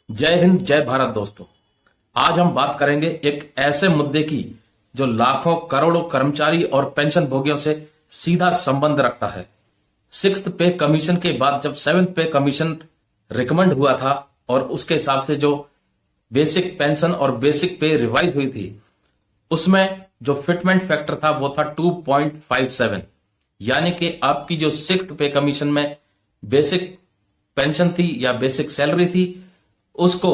जय हिंद जय भारत दोस्तों। आज हम बात करेंगे एक ऐसे मुद्दे की जो लाखों करोड़ों कर्मचारी और पेंशन भोगियों से सीधा संबंध रखता है। सिक्स्थ पे कमीशन के बाद जब सेवेंथ पे कमीशन रिकमेंड हुआ था और उसके हिसाब से जो बेसिक पेंशन और बेसिक पे रिवाइज हुई थी, उसमें जो फिटमेंट फैक्टर था वो था 2.57। यानी कि आपकी जो सिक्स्थ पे कमीशन में बेसिक पेंशन थी या बेसिक सैलरी थी, उसको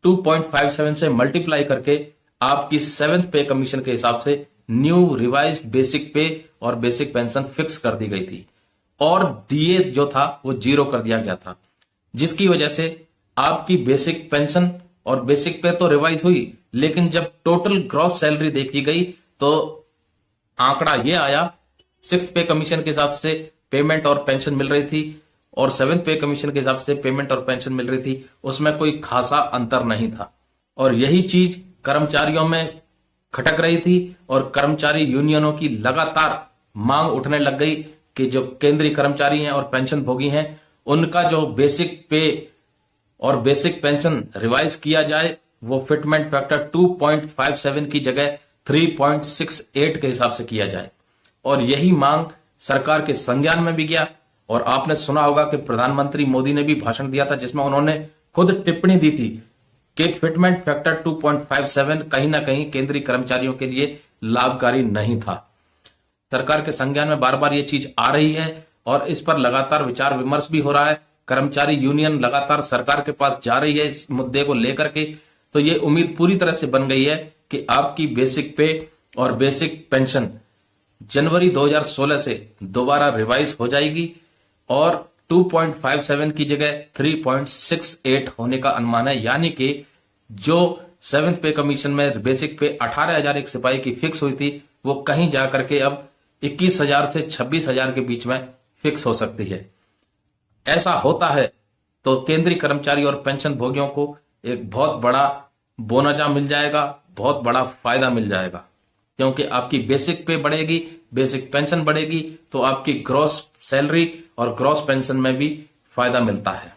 2.57 से मल्टीप्लाई करके आपकी सेवेंथ पे कमीशन के हिसाब से न्यू रिवाइज बेसिक पे और बेसिक पेंशन फिक्स कर दी गई थी और डीए जो था वो 0 कर दिया गया था, जिसकी वजह से आपकी बेसिक पेंशन और बेसिक पे तो रिवाइज हुई, लेकिन जब टोटल ग्रॉस सैलरी देखी गई तो आंकड़ा ये आया, सिक्स्थ पे कमीशन के हिसाब से पेमेंट और पेंशन मिल रही थी और सेवेंथ पे कमीशन के हिसाब से पेमेंट और पेंशन मिल रही थी, उसमें कोई खासा अंतर नहीं था। और यही चीज कर्मचारियों में खटक रही थी और कर्मचारी यूनियनों की लगातार मांग उठने लग गई कि जो केंद्रीय कर्मचारी हैं और पेंशन भोगी हैं, उनका जो बेसिक पे और बेसिक पेंशन रिवाइज किया जाए, वो फिटमेंट फैक्टर 2.57 की जगह 3.68 के हिसाब से किया जाए। और यही मांग सरकार के संज्ञान में भी गया और आपने सुना होगा कि प्रधानमंत्री मोदी ने भी भाषण दिया था जिसमें उन्होंने खुद टिप्पणी दी थी कि फिटमेंट फैक्टर 2.57 कहीं ना कहीं केंद्रीय कर्मचारियों के लिए लाभकारी नहीं था। सरकार के संज्ञान में बार बार ये चीज आ रही है और इस पर लगातार विचार विमर्श भी हो रहा है। कर्मचारी यूनियन लगातार सरकार के पास जा रही है इस मुद्दे को लेकर के। तो ये उम्मीद पूरी तरह से बन गई है कि आपकी बेसिक पे और बेसिक पेंशन जनवरी 2016 से दोबारा रिवाइज हो जाएगी और 2.57 की जगह 3.68 होने का अनुमान है। यानी कि जो सेवेंथ पे कमीशन में बेसिक पे 18,000 एक सिपाही की फिक्स हुई थी, वो कहीं जाकर के अब 21,000 से 26,000 के बीच में फिक्स हो सकती है। ऐसा होता है तो केंद्रीय कर्मचारी और पेंशन भोगियों को एक बहुत बड़ा बोनजा मिल जाएगा, बहुत बड़ा फायदा मिल जाएगा, क्योंकि आपकी बेसिक पे बढ़ेगी, बेसिक पेंशन बढ़ेगी तो आपकी ग्रॉस सैलरी और ग्रॉस पेंशन में भी फायदा मिलता है।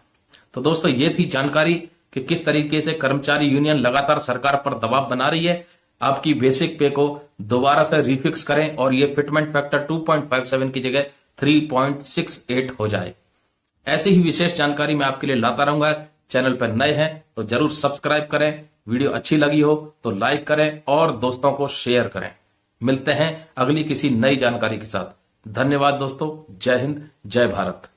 तो दोस्तों, ये थी जानकारी कि किस तरीके से कर्मचारी यूनियन लगातार सरकार पर दबाव बना रही है आपकी बेसिक पे को दोबारा से रिफिक्स करें और ये फिटमेंट फैक्टर 2.57 की जगह 3.68 हो जाए। ऐसी ही विशेष जानकारी मैं आपके लिए लाता रहूंगा। चैनल पर नए हैं तो जरूर सब्सक्राइब करें, वीडियो अच्छी लगी हो तो लाइक करें और दोस्तों को शेयर करें। मिलते हैं अगली किसी नई जानकारी के साथ। धन्यवाद दोस्तों। जय हिंद जय भारत।